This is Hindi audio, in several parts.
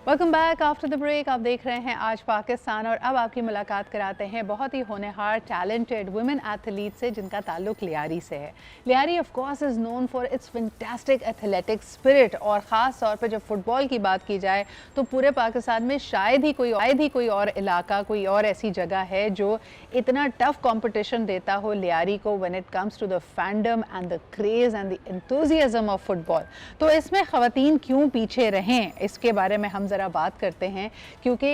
Welcome back after the break. आप देख रहे हैं आज पाकिस्तान और अब आपकी मुलाकात कराते हैं बहुत ही होनहार टैलेंटेड वुमेन एथलीट से जिनका ताल्लुक लियारी से है। Lyari of course is known for its fantastic athletic spirit और ख़ास तौर पे जब फुटबॉल की बात की जाए तो पूरे पाकिस्तान में शायद ही कोई और इलाका, कोई और ऐसी जगह है जो इतना टफ कंपटीशन देता हो लियारी को when it comes to the fandom and the craze and the enthusiasm of football. तो इसमें ख़वातीन क्यों पीछे रहें, इसके बारे में हम ज़रा बात करते हैं क्योंकि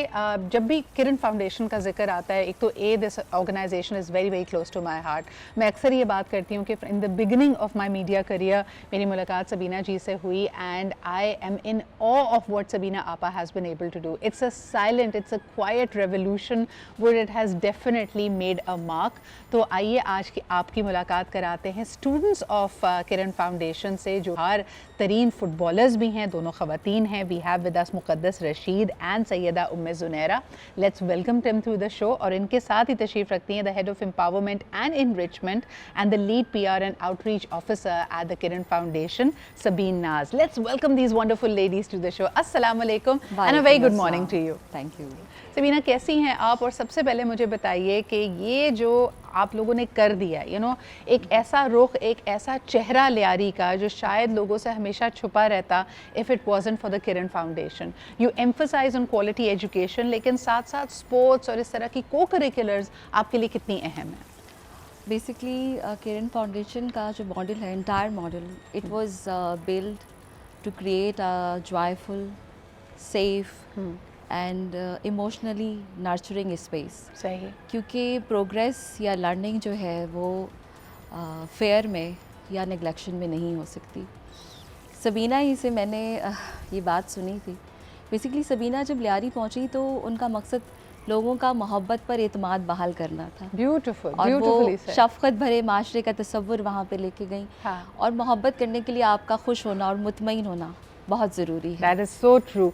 जब भी किरण फाउंडेशन का जिक्र आता है, एक तो this organisation is very very close to my heart. मैं अक्सर ये बात करती हूँ कि in the beginning of my media career मेरी मुलाकात सबीना जी से हुई and I am in awe of what Sabina आपा has been able to do. It's a silent, it's a quiet revolution where it has definitely made a mark. तो आइए आज की आपकी मुलाकात कराते हैं स्टूडेंट्स ऑफ किरण फाउंडेशन से जो हर तरीन फुटबॉलर्स भी हैं, दोनों ख़वातीन हैं। We have with us Muqaddas Rashid and Syeda Umme Zunaira. Let's welcome them to the show. और इनके साथ ही तशरीफ़ रखती हैं the head of empowerment and enrichment and the lead PR and outreach officer at the Kiran foundation, Sabeen Naz. Let's welcome these wonderful ladies to the show. अस्सलाम वालेकुम and a very good morning to you. Thank you. Sabina, कैसी हैं आप? और सबसे पहले मुझे बताइए कि ये जो आप लोगों ने कर दिया, एक ऐसा रुख, एक ऐसा चेहरा लियारी का जो शायद लोगों से हमेशा छुपा रहता if it wasn't for the Kiran Foundation. You emphasize on quality education, लेकिन साथ साथ स्पोर्ट्स और इस तरह की को करिकुलर्स आपके लिए कितनी अहम है? बेसिकली किरण फाउंडेशन का जो मॉडल है, entire model, it was build to create a joyful, safe and emotionally nurturing space. सही। क्योंकि प्रोग्रेस या लर्निंग जो है वो फेयर में या नेग्लेक्शन में नहीं हो सकती। सबीना ही से मैंने ये बात सुनी थी। बेसिकली सबीना जब लियारी पहुंची तो उनका मकसद लोगों का मोहब्बत पर एतमाद बहाल करना था। ब्यूटीफुल, और ब्यूटीफुली वो शफ़क़त भरे माशरे का तसव्वुर वहाँ पे लेके गई। हाँ। और मोहब्बत करने के लिए आपका खुश होना और मुतमईन होना बहुत ज़रूरी है। That is so true.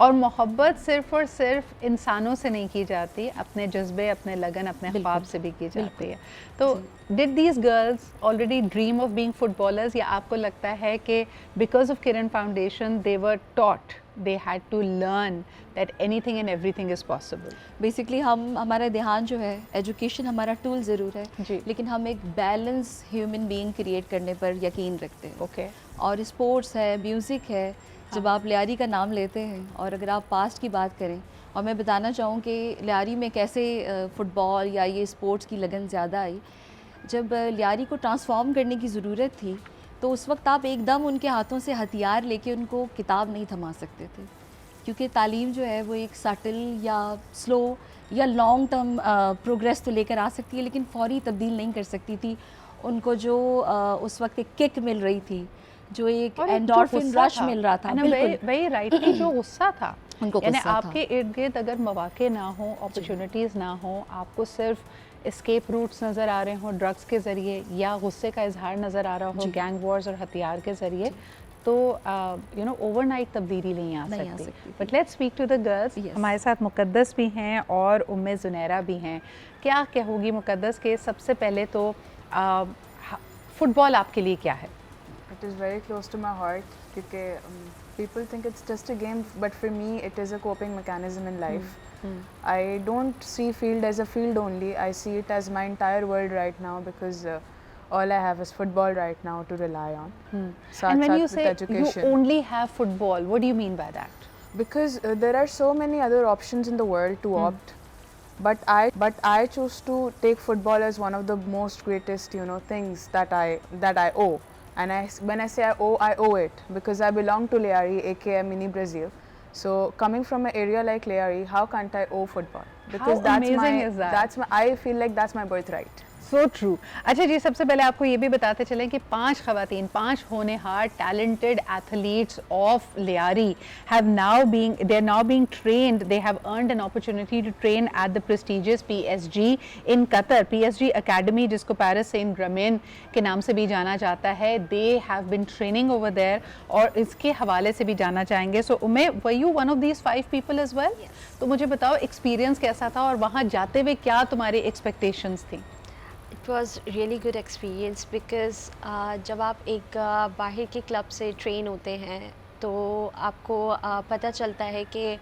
और मोहब्बत सिर्फ और सिर्फ इंसानों से नहीं की जाती, अपने जज्बे, अपने लगन, अपने ख्वाब से भी की जाती है। तो did these girls already dream of being footballers, या आपको लगता है कि because of Kiran foundation they were taught, they had to learn that anything and everything is possible? Basically हमारा ध्यान जो है, एजुकेशन हमारा टूल ज़रूर है जी। लेकिन हम एक बैलेंस ह्यूमन बीइंग क्रिएट करने पर यकीन रखते हैं। ओके। और स्पोर्ट्स है, म्यूज़िक है। जब आप लियारी का नाम लेते हैं और अगर आप पास्ट की बात करें, और मैं बताना चाहूँ कि लियारी में कैसे फ़ुटबॉल या ये स्पोर्ट्स की लगन ज़्यादा आई। जब लियारी को ट्रांसफॉर्म करने की ज़रूरत थी तो उस वक्त आप एकदम उनके हाथों से हथियार लेके उनको किताब नहीं थमा सकते थे, क्योंकि तालीम जो है वो एक सटल या स्लो या लॉन्ग टर्म प्रोग्रेस तो लेकर आ सकती है लेकिन फौरी तब्दील नहीं कर सकती थी। उनको जो उस वक्त एक किक मिल रही थी, जो एक एंडोर्फिन रश मिल रहा था, वही राइटली जो गुस्सा था उनको, यानी गुस्सा आपके इर्द गिर्द अगर मौके ना हो, अपॉर्चुनिटीज़ ना हो, आपको सिर्फ एस्केप रूट्स नज़र आ रहे हों ड्रग्स के ज़रिए या गुस्से का इजहार नज़र आ रहा हो गैंग वॉर्स और हथियार के ज़रिए, तो ओवरनाइट तब्दीली नहीं आ सकती। But let's speak to the girls. हमारे साथ मुक़द्दस भी हैं और उम्मे ज़ुनैरा भी हैं। क्या कहोगी मुक़द्दस के सबसे पहले तो फुटबॉल आपके लिए क्या है? It is very close to my heart क्योंकि people think it's just a game, but for me it is a coping mechanism in life. I don't see field as a field only. I see it as my entire world right now because all I have is football right now to rely on. And when you say you only have football, what do you mean by that? Because there are so many other options in the world to opt, but I choose to take football as one of the most greatest things that I owe. And when I say I owe it because I belong to Liari, aka Mini Brazil. So coming from an area like Liari, how can't I owe football? Because how amazing is that? I feel like that's my birthright. So true. अच्छा जी, सबसे पहले आपको ये भी बताते चलें कि 5 ख़वातीन, 5 होनहार talented athletes of Lyari they are now being trained, they have earned an opportunity to train at the prestigious PSG in Qatar. PSG academy, जिसको पेरिस सेंट ग्रमेन के नाम से भी जाना जाता है, they have been training over there और इसके हवाले से भी जाना चाहेंगे। So Umme, were you one of these 5 people as well? तो मुझे बताओ एक्सपीरियंस कैसा था और वहाँ जाते हुए क्या तुम्हारी एक्सपेक्टेशंस थी? It was really good experience because जब आप एक बाहर के क्लब से ट्रेन होते हैं तो आपको पता चलता है कि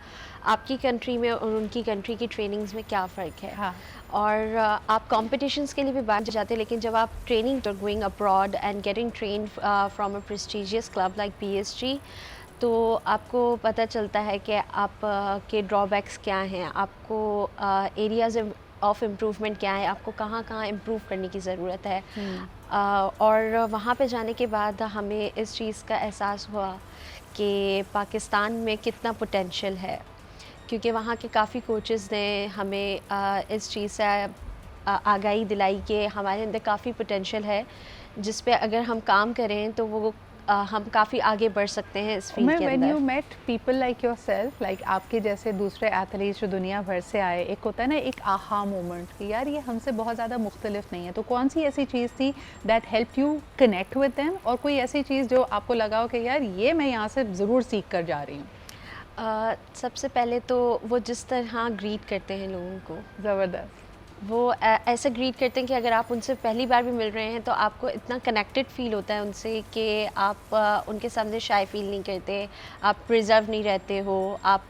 आपकी कंट्री में और उनकी कंट्री की ट्रेनिंग्स में क्या फ़र्क है। हाँ। और आप कॉम्पिटिशन्स के लिए भी बाहर जाते हैं, लेकिन जब आप training going abroad and getting train from a prestigious club like PSG, तो आपको पता चलता है कि आप के ड्रॉबैक्स क्या हैं, आपको एरियाज़ ऑफ इम्प्रूवमेंट क्या है, आपको कहाँ कहाँ इम्प्रूव करने की ज़रूरत है। और वहाँ पे जाने के बाद हमें इस चीज़ का एहसास हुआ कि पाकिस्तान में कितना पोटेंशियल है, क्योंकि वहाँ के काफ़ी कोचेस ने हमें इस चीज़ से आगाही दिलाई कि हमारे अंदर काफ़ी पोटेंशियल है, जिस पे अगर हम काम करें तो वो हम काफ़ी आगे बढ़ सकते हैं इस फील्ड के व्हेन अंदर। You met people like yourself, like आपके जैसे दूसरे एथलीट्स जो दुनिया भर से आए, एक होता है ना एक आहा मोमेंट कि यार ये हमसे बहुत ज़्यादा मुख्तलिफ नहीं है, तो कौन सी ऐसी चीज़ थी that help you connect with them, और कोई ऐसी चीज़ जो आपको लगा हो कि यार ये मैं यहाँ से ज़रूर सीख कर जा रही हूँ? सबसे पहले तो वो जिस तरह ग्रीट करते हैं लोगों को, ज़बरदस्त। वो ऐसे ग्रीट करते हैं कि अगर आप उनसे पहली बार भी मिल रहे हैं तो आपको इतना कनेक्टेड फील होता है उनसे कि आप उनके सामने शाय फील नहीं करते, आप प्रिजर्व नहीं रहते हो, आप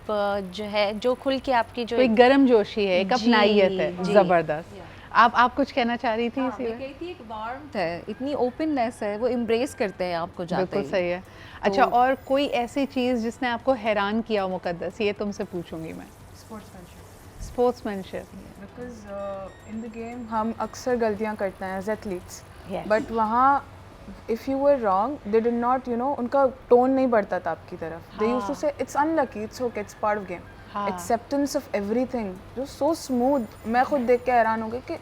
जो है जो खुल के आपकी जो कोई गर्म जोशी है, एक जी, अपनाइयत है। जी। ज़बरदस्त। आप कुछ कहना चाह रही थी हाँ, इसी मैं में? कही थी एक वार्मथ है, इतनी ओपननेस है, वो एम्ब्रेस करते हैं आपको जाते बिल्कुल ही। सही है। अच्छा, और कोई ऐसी चीज़ जिसने आपको हैरान किया हो मुक़द्दस, ये तुमसे पूछूंगी मैं। Sportsmanship. Because in the game हम अक्सर गलतियाँ करते हैं एज एथलीट्स, Yes. बट वहाँ if you were wrong they did not उनका टोन नहीं बढ़ता था आपकी तरफ। दे यूज्ड टू से it's unlucky, it's okay, it's part of game. हाँ। एक्सेप्टेंस ऑफ एवरीथिंग जो सो स्मूथ, मैं खुद देख के हैरान हो गई कि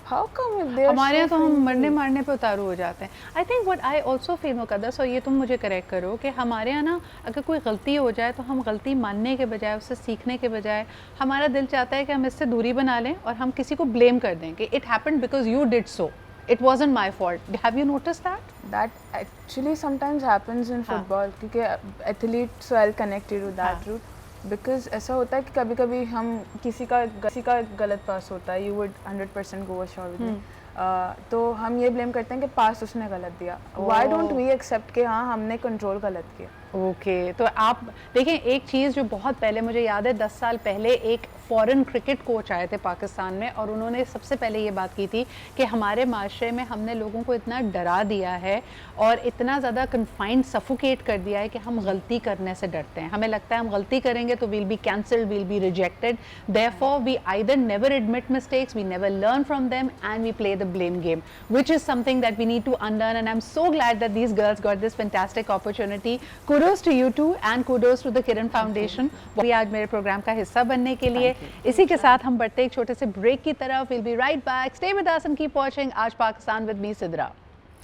हाउ कम दे आर हमारे यहाँ तो हम मरने मारने पे उतारू हो जाते हैं। I think what I also feel Muqaddas, और ये तुम मुझे करेक्ट करो, कि हमारे यहाँ ना अगर कोई गलती हो जाए तो हम गलती मानने के बजाय, उससे सीखने के बजाय, हमारा दिल चाहता है कि हम इससे दूरी बना लें और हम किसी को ब्लेम कर दें कि it happened because you did so, it wasn't my fault. Have you notice that? That actually sometimes happens in हाँ। फुटबॉल, क्योंकि athletes well connected with that root. Because ऐसा होता है कि कभी कभी हम किसी का गलत पास होता है, you would 100% go assure with me, तो हम ये ब्लेम करते हैं कि पास उसने गलत दिया। व्हाई डोंट वी एक्सेप्ट कि हाँ हमने कंट्रोल गलत किया। ओके, तो आप देखें, एक चीज़ जो बहुत पहले, मुझे याद है 10 साल पहले एक फॉरेन क्रिकेट कोच आए थे पाकिस्तान में, और उन्होंने सबसे पहले ये बात की थी कि हमारे माशरे में हमने लोगों को इतना डरा दिया है और इतना ज़्यादा कन्फाइंड, सफोकेट कर दिया है कि हम गलती करने से डरते हैं। हमें लगता है हम गलती करेंगे तो we'll be cancelled, we'll be rejected, therefore we either never admit mistakes, we never learn from them, and we play the blame game, which is something that we need to unlearn, and I'm so glad that these girls got this fantastic opportunity. Kudos to you two and kudos to the Kiran Foundation भी आज मेरे प्रोग्राम का हिस्सा बनने के लिए। इसी के साथ हम बढ़ते एक छोटे से ब्रेक की तरफ। We'll be right back. Stay with us and keep watching Aaj Pakistan with me, Sidra.